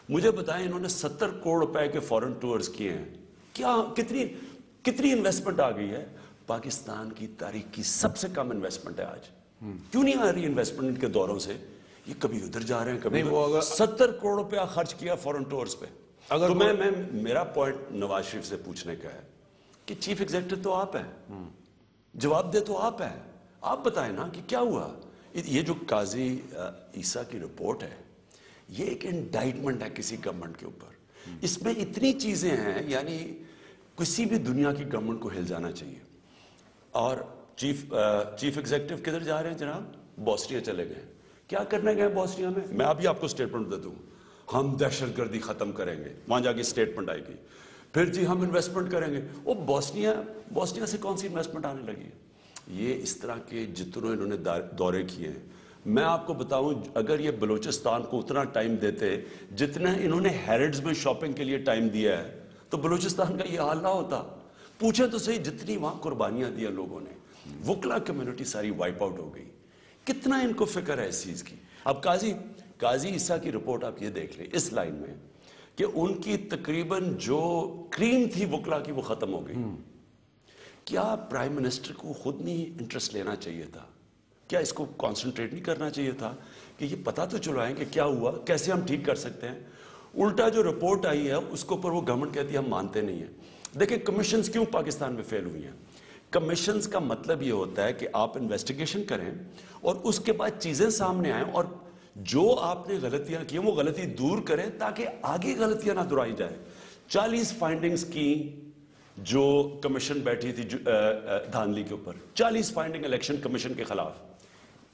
مجھے بتائیں انہوں نے 70 کروڑ روپے کے فورن ٹورز کیے ہیں. کیا کتنی انویسٹمنٹ آ گئی ہے؟ پاکستان کی تاریخ کی سب سے کم انویسٹمنٹ ہے آج. کیوں نہیں آ رہی انویسٹمنٹ کے دوروں سے؟ یہ کبھی ادھر جا رہے ہیں کبھی 70 کروڑ روپیہ خرچ کیا فورن ٹورز پہ. تو میرا پوائنٹ نواز شریف سے پوچھنے کا ہے کہ چیف ایگزیکٹو تو آپ ہیں، جواب دے تو آپ ہیں، آپ بتائیں نا کہ کیا ہوا. یہ جو قاضی عیسیٰ کی رپورٹ ہے یہ ایک انڈائٹمنٹ ہے کسی گورنمنٹ کے اوپر. اس میں اتنی چیزیں ہیں، یعنی کسی بھی دنیا کی گورنمنٹ کو ہل جانا چاہیے. اور چیف ایگزیکٹو کدھر جا رہے ہیں جناب؟ بوسنیا چلے گئے. کیا کرنے گئے بوسنیا میں؟ میں ابھی آپ کو سٹیٹمنٹ دے دوں، ہم دہشت گردی ختم کریں گے، وہاں جا کے سٹیٹمنٹ آئے گی. پھر جی ہم انویسٹمنٹ کریں گے. وہ بوسنیا سے کون سی انویسٹمنٹ آنے لگی ہے؟ یہ اس طرح کے جتنے انہوں نے دورے کیے ہیں. میں آپ کو بتاؤں اگر یہ بلوچستان کو اتنا ٹائم دیتے جتنا انہوں نے ہیرڈز میں شاپنگ کے لیے ٹائم دیا ہے تو بلوچستان کا یہ حال نہ ہوتا. پوچھیں تو صحیح جتنی وہاں قربانیاں دیا لوگوں نے. وکلا کمیونٹی ساری وائپ آؤٹ ہو گئی. کتنا ان کو فکر ہے اس چیز کی. اب قاضی عیسیٰ کی رپورٹ آپ یہ دیکھ لیں اس لائن میں کہ ان کی تقریباً جو کریم تھی وکلا کی وہ ختم ہو گئی. کیا پرائم منسٹر کو خود نہیں انٹرسٹ لینا چاہیے تھا؟ کیا اس کو کانسنٹریٹ نہیں کرنا چاہیے تھا کہ یہ پتہ تو چلائیں کہ کیا ہوا، کیسے ہم ٹھیک کر سکتے ہیں؟ الٹا جو رپورٹ آئی ہے اس کے اوپر وہ گورنمنٹ کہتی ہے ہم مانتے نہیں ہیں. دیکھیں کمیشنز کیوں پاکستان میں فیل ہوئی ہیں؟ کمیشنز کا مطلب یہ ہوتا ہے کہ آپ انویسٹیگیشن کریں اور اس کے بعد چیزیں سامنے آئیں اور جو آپ نے غلطیاں کی وہ غلطی دور کریں تاکہ آگے غلطیاں نہ دہرائی جائیں. 40 فائنڈنگز کی جو کمیشن بیٹھی تھی دھاندلی کے اوپر، 40 فائنڈنگ الیکشن کمیشن کے خلاف،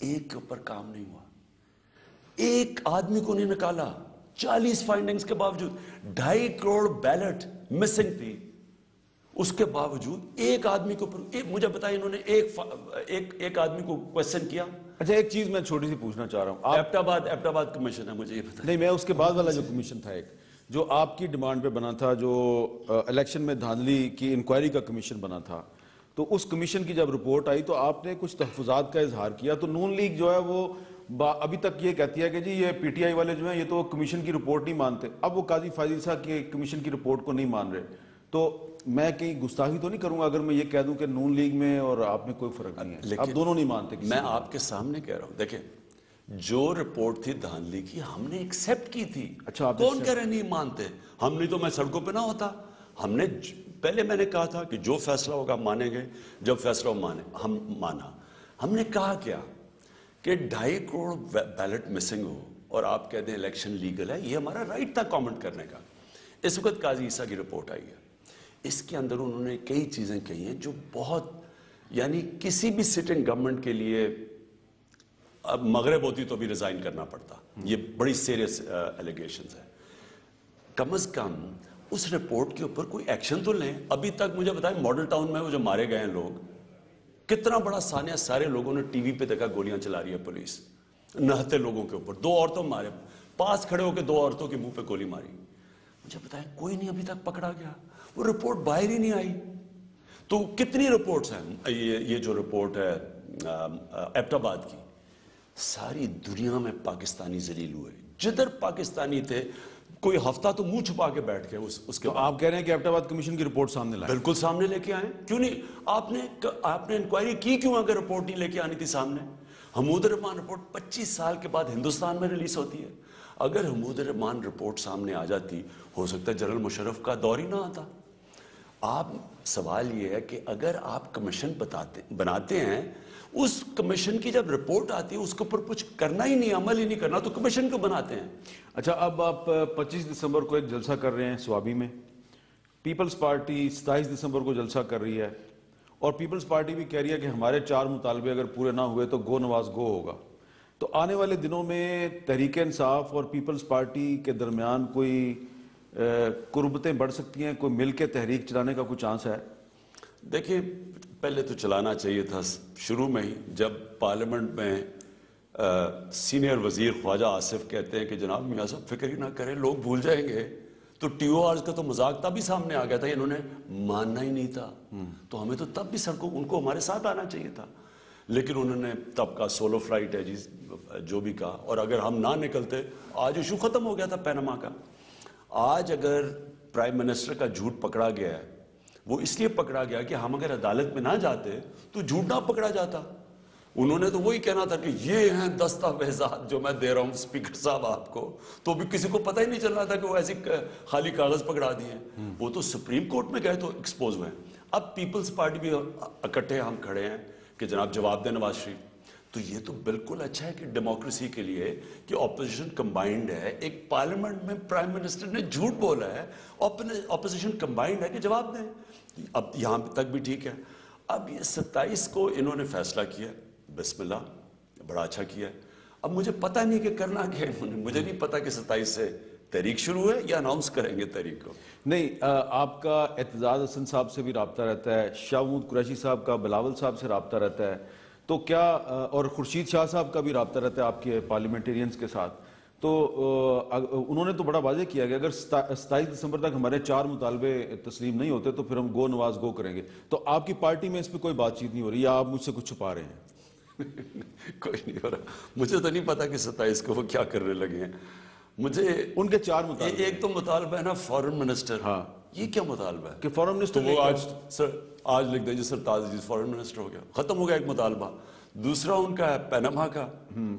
ایک کے اوپر کام نہیں ہوا. ایک آدمی کو نہیں نکالا. 40 فائنڈنگز کے باوجود 2.5 کروڑ بیلٹ مسنگ تھی. اس کے باوجود ایک آدمی کو مجھے بتائیں انہوں نے ایک آدمی کو کویسچن کیا. اچھا ایک چیز میں چھوٹی سی پوچھنا چاہ رہا ہوں. ایبٹ آباد کمیشن ہے، مجھے یہ بتائیں. نہیں، میں اس کے بعد والا جو کمیشن تھا ایک جو آپ کی ڈیمانڈ پہ بنا تھا، جو الیکشن میں دھاندلی کی انکوائری کا کمیشن بنا تھا، تو اس کمیشن کی جب رپورٹ آئی تو آپ نے کچھ تحفظات کا اظہار کیا. تو نون لیگ جو ہے وہ ابھی تک یہ کہتی ہے کہ جی یہ پی ٹی آئی والے جو ہیں یہ تو کمیشن کی رپورٹ نہیں مانتے. اب وہ قاضی فائز عیسیٰ کے کمیشن کی رپورٹ کو نہیں مان رہے. تو میں کہیں گستاخی تو نہیں کروں گا اگر میں یہ کہہ دوں کہ نون لیگ میں اور آپ میں کوئی فرق نہیں ہے, آپ دونوں نہیں مانتے. میں آپ کے سامنے کہہ رہا ہوں, دیکھیں جو رپورٹ تھی دھاندلی کی ہم نے ایکسیپٹ کی تھی. اچھا, کون کہہ رہے نہیں مانتے؟ ہم نہیں تو میں سڑکوں پہ نہ ہوتا. ہم نے پہلے میں نے کہا تھا کہ جو فیصلہ ہوگا مانیں گے, جب فیصلہ ہم مانا. ہم نے کہا کیا کہ 2.5 کروڑ بیلٹ مسنگ ہو اور آپ کہتے ہیں الیکشن لیگل ہے, یہ ہمارا رائٹ تھا کامنٹ کرنے کا. اس وقت قاضی عیسیٰ کی رپورٹ آئی ہے, اس کے اندر انہوں نے کئی چیزیں کہی ہیں جو بہت, یعنی کسی بھی سٹنگ گورنمنٹ کے لیے, اب مغرب ہوتی تو بھی ریزائن کرنا پڑتا. یہ بڑی سیریس ایلیگیشنز ہیں. کم از کم اس رپورٹ کے اوپر کوئی ایکشن تو لیں. ابھی تک مجھے بتائیں ماڈل ٹاؤن میں وہ جو مارے گئے ہیں لوگ, کتنا بڑا سانیہ, سارے لوگوں نے ٹی وی پہ دیکھا گولیاں چلا رہی ہے پولیس نہتے لوگوں کے اوپر. 2 عورتوں مارے, پاس کھڑے ہو کے 2 عورتوں کے منہ پہ گولی ماری. مجھے بتائیں کوئی نہیں ابھی تک پکڑا گیا, وہ رپورٹ باہر ہی نہیں آئی. تو کتنی رپورٹس ہیں, یہ جو رپورٹ ہے ایبٹ آباد کی, ساری دنیا میں پاکستانی ذلیل ہوئے. جدھر پاکستانی تھے کوئی ہفتہ تو منہ چھپا کے بیٹھ گئے. اس کے تو آپ کہہ رہے ہیں کہ ایبٹ آباد کمیشن کی رپورٹ سامنے لائیں؟ بالکل سامنے لے کے آئیں. کیوں نہیں آپ نے انکوائری کی, کیوں اگر رپورٹ نہیں لے کے آنی تھی سامنے؟ حمود الرحمان رپورٹ 25 سال کے بعد ہندوستان میں ریلیز ہوتی ہے. اگر حمود الرحمان رپورٹ سامنے آ جاتی, ہو سکتا ہے جنرل مشرف کا دور ہی نہ آتا. آپ سوال یہ ہے کہ اگر آپ کمیشن بناتے ہیں, اس کمیشن کی جب رپورٹ آتی ہے اس کے اوپر کچھ کرنا ہی نہیں, عمل ہی نہیں کرنا, تو کمیشن کو بناتے ہیں. اچھا, اب آپ 25 دسمبر کو ایک جلسہ کر رہے ہیں سوابی میں, پیپلز پارٹی 27 دسمبر کو جلسہ کر رہی ہے, اور پیپلز پارٹی بھی کہہ رہی ہے کہ ہمارے 4 مطالبے اگر پورے نہ ہوئے تو گو نواز گو ہوگا. تو آنے والے دنوں میں تحریک انصاف اور پیپلز پارٹی کے درمیان کوئی قربتیں بڑھ سکتی ہیں, کوئی مل کے تحریک چلانے کا کوئی چانس ہے؟ دیکھیں پہلے تو چلانا چاہیے تھا شروع میں ہی, جب پارلیمنٹ میں سینئر وزیر خواجہ آصف کہتے ہیں کہ جناب میاں صاحب فکر ہی نہ کریں, لوگ بھول جائیں گے. تو ٹی او آرز کا تو مذاق تب ہی سامنے آ گیا تھا, انہوں نے ماننا ہی نہیں تھا. تو ہمیں تو تب بھی سڑکوں, ان کو ہمارے ساتھ آنا چاہیے تھا. لیکن انہوں نے تب کا سولو فلائٹ ہے جی جو بھی کہا, اور اگر ہم نہ نکلتے, آج ایشو ختم ہو گیا تھا پینما کا. آج اگر پرائم منسٹر کا جھوٹ پکڑا گیا ہے, وہ اس لیے پکڑا گیا کہ ہم اگر عدالت میں نہ جاتے تو جھوٹ نہ پکڑا جاتا. انہوں نے تو وہی کہنا تھا کہ یہ ہیں دستاویزات جو میں دے رہا ہوں اسپیکر صاحب آپ کو, تو بھی کسی کو پتہ ہی نہیں چل رہا تھا کہ وہ ایسی خالی کاغذ پکڑا دیے. وہ تو سپریم کورٹ میں گئے تو ایکسپوز ہوئے. اب پیپلز پارٹی بھی اکٹھے ہم کھڑے ہیں کہ جناب جواب دیں نواز شریف. تو یہ تو بالکل اچھا ہے کہ ڈیموکریسی کے لیے کہ اپوزیشن کمبائنڈ ہے. ایک پارلیمنٹ میں پرائم منسٹر نے جھوٹ بولا ہے, اپوزیشن کمبائنڈ ہے کہ جواب دیں. اب یہاں تک بھی ٹھیک ہے. اب یہ 27 کو انہوں نے فیصلہ کیا, بسم اللہ, بڑا اچھا کیا. اب مجھے پتہ نہیں کہ کرنا کیا ہے, مجھے نہیں پتا کہ 27 سے تحریک شروع ہے یا اناؤنس کریں گے تحریک کو. نہیں, آپ کا اعتزاز حسن صاحب سے بھی رابطہ رہتا ہے, شاہ محمود قریشی صاحب کا بلاول صاحب سے رابطہ رہتا ہے, تو کیا, اور خورشید شاہ صاحب کا بھی رابطہ رہتا ہے آپ کے پارلیمنٹیرینز کے ساتھ, تو انہوں نے تو بڑا واضح کیا کہ اگر 27 دسمبر تک ہمارے 4 مطالبے تسلیم نہیں ہوتے تو پھر ہم گو نواز گو کریں گے. تو آپ کی پارٹی میں اس پہ کوئی بات چیت نہیں ہو رہی, یا آپ مجھ سے کچھ چھپا رہے ہیں؟ کوئی نہیں ہو رہا, مجھے تو نہیں پتا کہ 27 کو وہ کیا کرنے لگے ہیں. مجھے ان کے 4 مطالبے, ایک تو مطالبہ ہے نا فارن منسٹر. ہاں, یہ کیا مطالبہ ہے کہ فارن منسٹر, تو وہ آج لکھ دیں جی سرتاج عزیز فارن منسٹر ہو گیا, ختم ہو گیا ایک مطالبہ. دوسرا ان کا ہے پینما کا,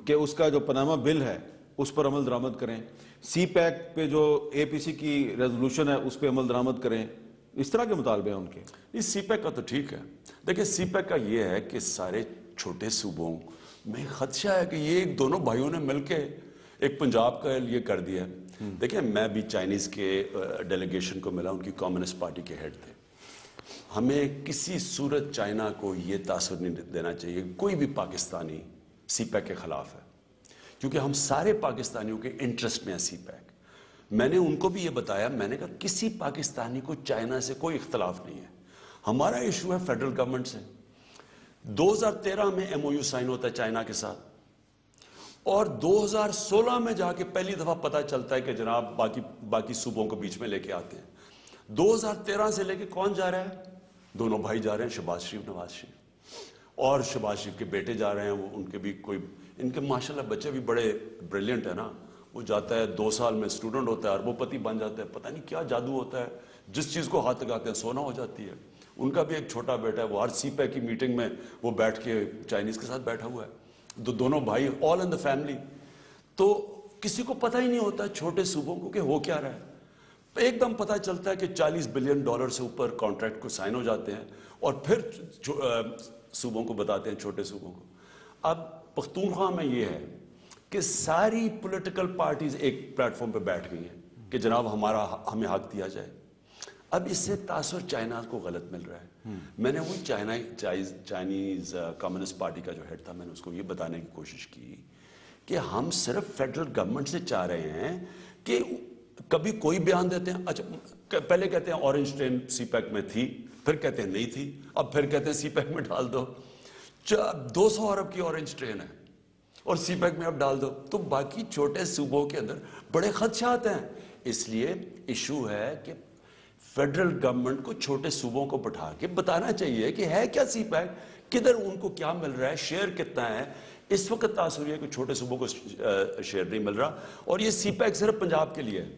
کہ اس کا جو پاناما بل ہے اس پر عمل درآمد کریں. سی پیک پہ جو اے پی سی کی ریزولوشن ہے اس پہ عمل درآمد کریں. اس طرح کے مطالبے ہیں ان کے. اس سی پیک کا تو ٹھیک ہے. دیکھیں سی پیک کا یہ ہے کہ سارے چھوٹے صوبوں میں خدشہ ہے کہ یہ ایک دونوں بھائیوں نے مل کے ایک پنجاب کا یہ کر دیا. دیکھیں میں بھی چائنیز کے ڈیلیگیشن کو ملا, ان کی کمیونسٹ پارٹی کے ہیڈ تھے. ہمیں کسی صورت چائنا کو یہ تاثر نہیں دینا چاہیے کوئی بھی پاکستانی سی پیک کے خلاف ہے, کیونکہ ہم سارے پاکستانیوں کے انٹرسٹ میں ہے سی پیک. میں نے ان کو بھی یہ بتایا, میں نے کہا کسی پاکستانی کو چائنا سے کوئی اختلاف نہیں ہے, ہمارا ایشو ہے فیڈرل گورنمنٹ سے. 2013 میں ایم او یو سائن ہوتا ہے چائنا کے ساتھ, اور 2016 میں جا کے پہلی دفعہ پتہ چلتا ہے کہ جناب باقی صوبوں کو بیچ میں لے کے آتے ہیں. 2013 سے لے کے کون جا رہا ہے؟ دونوں بھائی جا رہے ہیں, شہباز شریف نواز شریف, اور شہباز شریف کے بیٹے جا رہے ہیں. وہ ان کے بھی کوئی, ان کے ماشاءاللہ بچے بھی بڑے بریلینٹ ہیں نا, وہ جاتا ہے 2 سال میں اسٹوڈنٹ ہوتا ہے اربوں پتی بن جاتا ہے, پتہ نہیں کیا جادو ہوتا ہے, جس چیز کو ہاتھ لگاتے ہیں سونا ہو جاتی ہے. ان کا بھی ایک چھوٹا بیٹا ہے, وہ ہر سی پیک کی میٹنگ میں وہ بیٹھ کے چائنیز کے ساتھ بیٹھا ہوا ہے. دونوں بھائی آل ان دا فیملی. تو کسی کو پتہ ہی نہیں ہوتا چھوٹے صوبوں کو کہ ہو کیا رہا ہے. ایک دم پتہ چلتا ہے کہ $40 بلین سے اوپر کانٹریکٹ کو سائن ہو جاتے ہیں, اور پھر صوبوں کو بتاتے ہیں, چھوٹے صوبوں کو. اب پختونخوا میں یہ ہے کہ ساری پولیٹیکل پارٹیز ایک پلیٹ فارم پہ بیٹھ گئی ہیں کہ جناب ہمیں حق دیا جائے. اب اس سے تاثر چائنا کو غلط مل رہا ہے. میں نے وہی چائنیز کمیونسٹ پارٹی کا جو ہیڈ تھا, میں نے اس کو یہ بتانے کی کوشش کی کہ ہم صرف فیڈرل گورنمنٹ سے چاہ رہے ہیں کہ کبھی کوئی بیان دیتے ہیں, اچھا پہلے کہتے ہیں اورنج ٹرین سی پیک میں تھی, پھر کہتے ہیں نہیں تھی, اب پھر کہتے ہیں سی پیک میں ڈال دو. 200 ارب کی اورنج ٹرین ہے اور سی پیک میں اب ڈال دو, تو باقی چھوٹے صوبوں کے اندر بڑے خدشات ہیں. اس لیے ایشو ہے کہ فیڈرل گورنمنٹ کو چھوٹے صوبوں کو بٹھا کے بتانا چاہیے کہ ہے کیا سی پیک, کدھر ان کو کیا مل رہا ہے, شیئر کتنا ہے. اس وقت تاثر یہ ہے کہ چھوٹے صوبوں کو شیئر نہیں مل رہا, اور یہ سی پیک صرف پنجاب کے لیے ہے,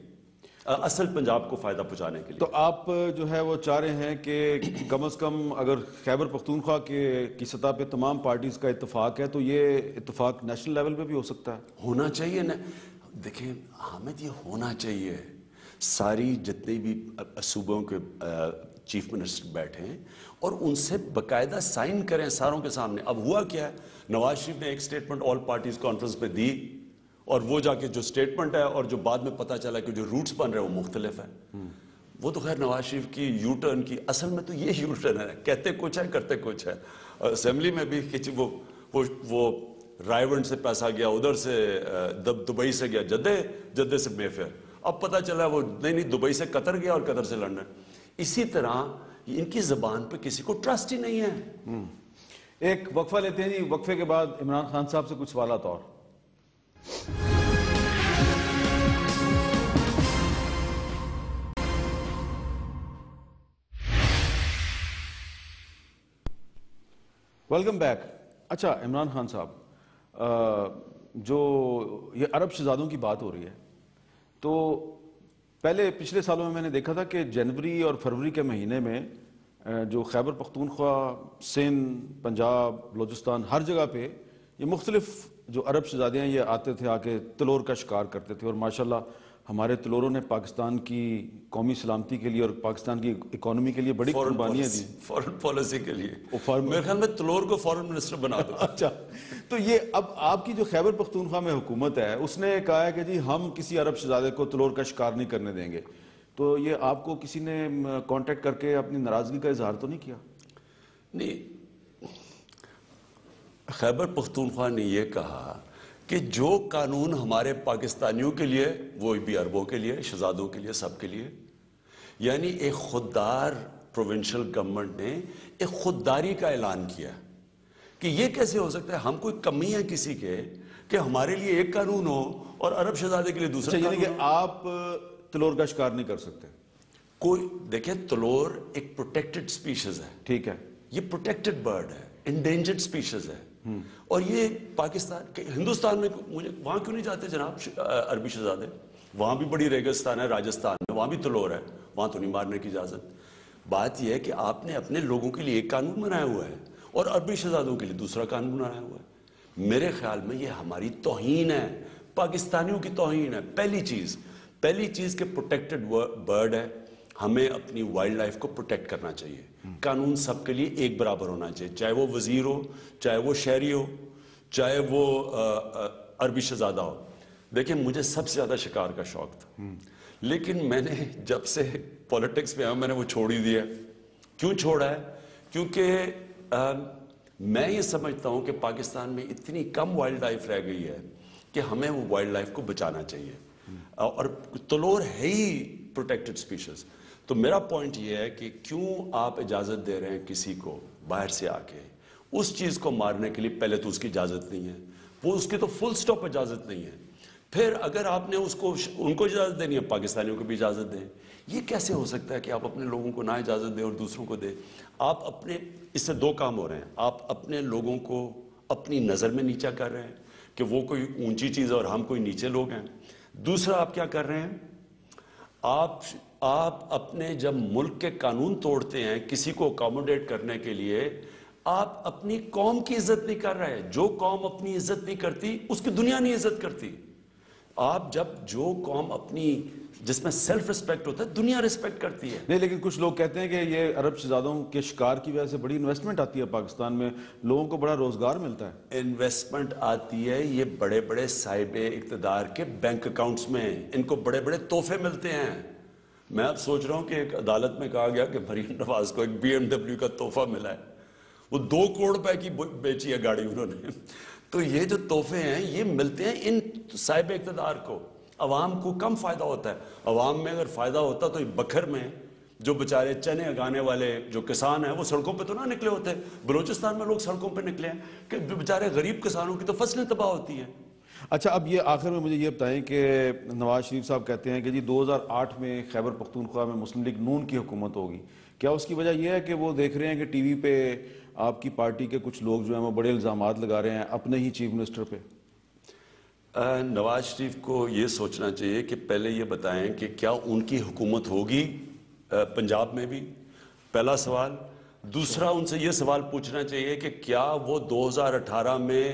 اصل پنجاب کو فائدہ پہنچانے کے لیے. تو آپ جو ہے وہ چاہ رہے ہیں کہ کم از کم اگر خیبر پختونخوا کی سطح پہ تمام پارٹیز کا اتفاق ہے تو یہ اتفاق نیشنل لیول پہ بھی ہو سکتا ہے؟ ہونا چاہیے نا. دیکھیں حامد, یہ ہونا چاہیے. ساری جتنے بھی صوبوں کے چیف منسٹر بیٹھے ہیں اور ان سے باقاعدہ سائن کریں ساروں کے سامنے. اب ہوا کیا ہے, نواز شریف نے ایک سٹیٹمنٹ آل پارٹیز کانفرنس پہ دی, اور وہ جا کے جو سٹیٹمنٹ ہے اور جو بعد میں پتہ چلا کہ جو روٹس بن رہے ہیں وہ مختلف ہیں. وہ تو خیر نواز شریف کی یو ٹرن کی, اصل میں تو یہ یو ٹرن ہے, کہتے کچھ ہے کرتے کچھ ہے. اسمبلی میں بھی وہ رائیونڈ سے پیسہ گیا, ادھر سے دبئی سے گیا جدے, جدے سے مے فیئر, اب پتہ چلا وہ نہیں دبئی سے قطر گیا اور قطر سے لنڈن. اسی طرح ان کی زبان پہ کسی کو ٹرسٹ ہی نہیں ہے. ایک وقفہ لیتے ہیں جی, وقفے کے بعد عمران خان صاحب سے کچھ سوالات اور. Welcome back. اچھا عمران خان صاحب, جو یہ عرب شہزادوں کی بات ہو رہی ہے, تو پچھلے سالوں میں نے دیکھا تھا کہ جنوری اور فروری کے مہینے میں جو خیبر پختونخوا, سندھ, پنجاب, بلوچستان, ہر جگہ پہ یہ مختلف جو عرب شہزادے ہیں یہ آتے تھے, آ کے تلور کا شکار کرتے تھے. اور ماشاءاللہ ہمارے تلوروں نے پاکستان کی قومی سلامتی کے لیے اور پاکستان کی اکانومی کے لیے بڑی قربانیاں دی. فورن پالیسی کے لیے میرے خیال میں تلور کو فورن منسٹر بنا دو. اچھا, تو یہ اب آپ کی جو خیبر پختونخوا میں حکومت ہے اس نے کہا ہے کہ جی ہم کسی عرب شہزادے کو تلور کا شکار نہیں کرنے دیں گے. تو یہ آپ کو کسی نے کانٹیکٹ کر کے اپنی ناراضگی کا اظہار تو نہیں کیا؟ نہیں, خیبر پختونخوا نے یہ کہا کہ جو قانون ہمارے پاکستانیوں کے لیے وہ بھی عربوں کے لیے, شہزادوں کے لیے, سب کے لیے. یعنی ایک خوددار پروونشل گورنمنٹ نے ایک خودداری کا اعلان کیا کہ یہ کیسے ہو سکتا ہے, ہم کوئی کمی ہے کسی کے کہ ہمارے لیے ایک قانون ہو اور عرب شہزادے کے لیے دوسرا قانون ہو. یعنی کہ آپ تلور کا شکار نہیں کر سکتے کوئی. دیکھیں تلور ایک پروٹیکٹڈ سپیشیز ہے, ٹھیک ہے, یہ پروٹیکٹڈ برڈ ہے, انڈینجرڈ سپیشیز ہے, اور یہ پاکستان ہندوستان میں مجھے وہاں کیوں نہیں جاتے جناب عربی شہزادے؟ وہاں بھی بڑی ریگستان ہے, راجستھان میں وہاں بھی تلور ہے, وہاں تو نہیں مارنے کی اجازت. بات یہ ہے کہ آپ نے اپنے لوگوں کے لیے ایک قانون بنایا ہوا ہے اور عربی شہزادوں کے لیے دوسرا قانون بنایا ہوا ہے. میرے خیال میں یہ ہماری توہین ہے, پاکستانیوں کی توہین ہے. پہلی چیز کہ پروٹیکٹڈ برڈ ہے, ہمیں اپنی وائلڈ لائف کو پروٹیکٹ کرنا چاہیے. قانون سب کے لیے ایک برابر ہونا چاہیے, چاہے وہ وزیر ہو, چاہے وہ شہری ہو, چاہے وہ عربی شہزادہ ہو. دیکھیں مجھے سب سے زیادہ شکار کا شوق تھا, لیکن میں نے جب سے پولیٹکس میں آیا میں نے وہ چھوڑ ہی دیا. کیوں چھوڑا ہے؟ کیونکہ میں یہ سمجھتا ہوں کہ پاکستان میں اتنی کم وائلڈ لائف رہ گئی ہے کہ ہمیں وہ وائلڈ لائف کو بچانا چاہیے, اور تلور ہے ہی پروٹیکٹڈ سپیشیز. تو میرا پوائنٹ یہ ہے کہ کیوں آپ اجازت دے رہے ہیں کسی کو باہر سے آ کے اس چیز کو مارنے کے لیے؟ پہلے تو اس کی اجازت نہیں ہے, وہ اس کی تو فل سٹاپ اجازت نہیں ہے. پھر اگر آپ نے ان کو اجازت دینی ہے, پاکستانیوں کو بھی اجازت دیں. یہ کیسے ہو سکتا ہے کہ آپ اپنے لوگوں کو نہ اجازت دیں اور دوسروں کو دیں؟ آپ اس سے دو کام ہو رہے ہیں. آپ اپنے لوگوں کو اپنی نظر میں نیچا کر رہے ہیں کہ وہ کوئی اونچی چیز ہے اور ہم کوئی نیچے لوگ ہیں. دوسرا آپ کیا کر رہے ہیں؟ آپ اپنے جب ملک کے قانون توڑتے ہیں کسی کو اکاموڈیٹ کرنے کے لیے، آپ اپنی قوم کی عزت نہیں کر رہے. جو قوم اپنی عزت نہیں کرتی اس کی دنیا نہیں عزت کرتی. آپ جو قوم اپنی جس میں سیلف رسپیکٹ ہوتا ہے دنیا رسپیکٹ کرتی ہے. نہیں، لیکن کچھ لوگ کہتے ہیں کہ یہ عرب شہزادوں کے شکار کی وجہ سے بڑی انویسٹمنٹ آتی ہے پاکستان میں، لوگوں کو بڑا روزگار ملتا ہے. انویسٹمنٹ آتی ہے، یہ بڑے بڑے صاحب اقتدار کے بینک اکاؤنٹس میں، ان کو بڑے بڑے تحفے ملتے ہیں. میں اب سوچ رہا ہوں کہ ایک عدالت میں کہا گیا کہ مریم نواز کو ایک BMW کا تحفہ ملا ہے، وہ 2 کروڑ روپے کی بیچی ہے گاڑی انہوں نے. تو یہ جو تحفے ہیں یہ ملتے ہیں ان صاحب اقتدار کو. عوام کو کم فائدہ ہوتا ہے. عوام میں اگر فائدہ ہوتا تو بکھر میں جو بچارے چنے اگانے والے جو کسان ہیں وہ سڑکوں پہ تو نہ نکلے ہوتے. بلوچستان میں لوگ سڑکوں پہ نکلے ہیں کہ بچارے غریب کسانوں کی تو فصلیں تباہ ہوتی ہیں. اچھا، اب یہ آخر میں مجھے یہ بتائیں کہ نواز شریف صاحب کہتے ہیں کہ جی 2008 میں خیبر پختونخوا میں مسلم لیگ نون کی حکومت ہوگی. کیا اس کی وجہ یہ ہے کہ وہ دیکھ رہے ہیں کہ ٹی وی پہ آپ کی پارٹی کے کچھ لوگ جو ہیں وہ بڑے الزامات لگا رہے ہیں اپنے ہی چیف منسٹر پہ؟ نواز شریف کو یہ سوچنا چاہیے کہ پہلے یہ بتائیں کہ کیا ان کی حکومت ہوگی پنجاب میں بھی، پہلا سوال. دوسرا ان سے یہ سوال پوچھنا چاہیے کہ کیا وہ 2018 میں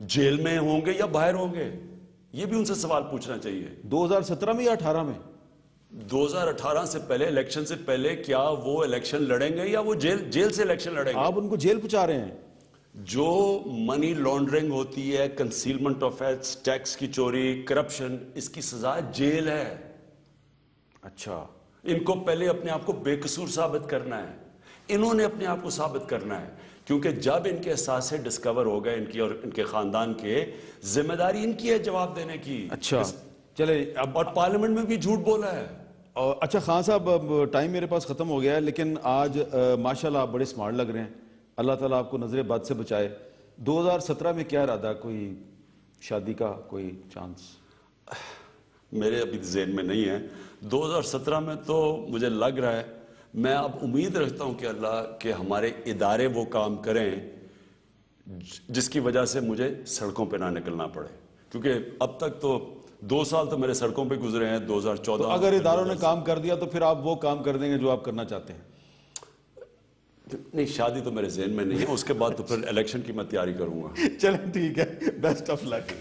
جیل میں ہوں گے یا باہر ہوں گے. یہ بھی ان سے سوال پوچھنا چاہیے. 2017 میں یا 18 میں؟ 2018 سے پہلے، الیکشن سے پہلے کیا وہ الیکشن لڑیں گے یا وہ جیل سے الیکشن لڑیں گے؟ آپ ان کو جیل پہنچا رہے ہیں. جو منی لانڈرنگ ہوتی ہے، کنسیلمنٹ آف ایسٹس، ٹیکس کی چوری، کرپشن، اس کی سزا جیل ہے. اچھا، ان کو پہلے اپنے آپ کو بے قصور ثابت کرنا ہے. انہوں نے اپنے آپ کو ثابت کرنا ہے، کیونکہ جب ان کے احساس ڈسکور ہو گئے ان کی اور ان کے خاندان کے، ذمہ داری ان کی ہے جواب دینے کی. اچھا چلے اب. اور پارلیمنٹ میں بھی جھوٹ بولا ہے. اچھا خان صاحب، ٹائم میرے پاس ختم ہو گیا ہے، لیکن آج ماشاءاللہ آپ بڑے سمارٹ لگ رہے ہیں. اللہ تعالیٰ آپ کو نظر بد سے بچائے. 2017 میں کیا ارادہ، کوئی شادی کا کوئی چانس؟ میرے ابھی ذہن میں نہیں ہے. 2017 میں تو مجھے لگ رہا ہے، میں اب امید رکھتا ہوں کہ اللہ کے ہمارے ادارے وہ کام کریں جس کی وجہ سے مجھے سڑکوں پہ نہ نکلنا پڑے. کیونکہ اب تک تو 2 سال تو میرے سڑکوں پہ گزرے ہیں. 2014 تو اگر اداروں نے کام کر دیا تو پھر آپ وہ کام کر دیں گے جو آپ کرنا چاہتے ہیں؟ نہیں، شادی تو میرے ذہن میں نہیں ہے. اس کے بعد تو پھر الیکشن کی میں تیاری کروں گا. چلیں ٹھیک ہے، بیسٹ آف لک.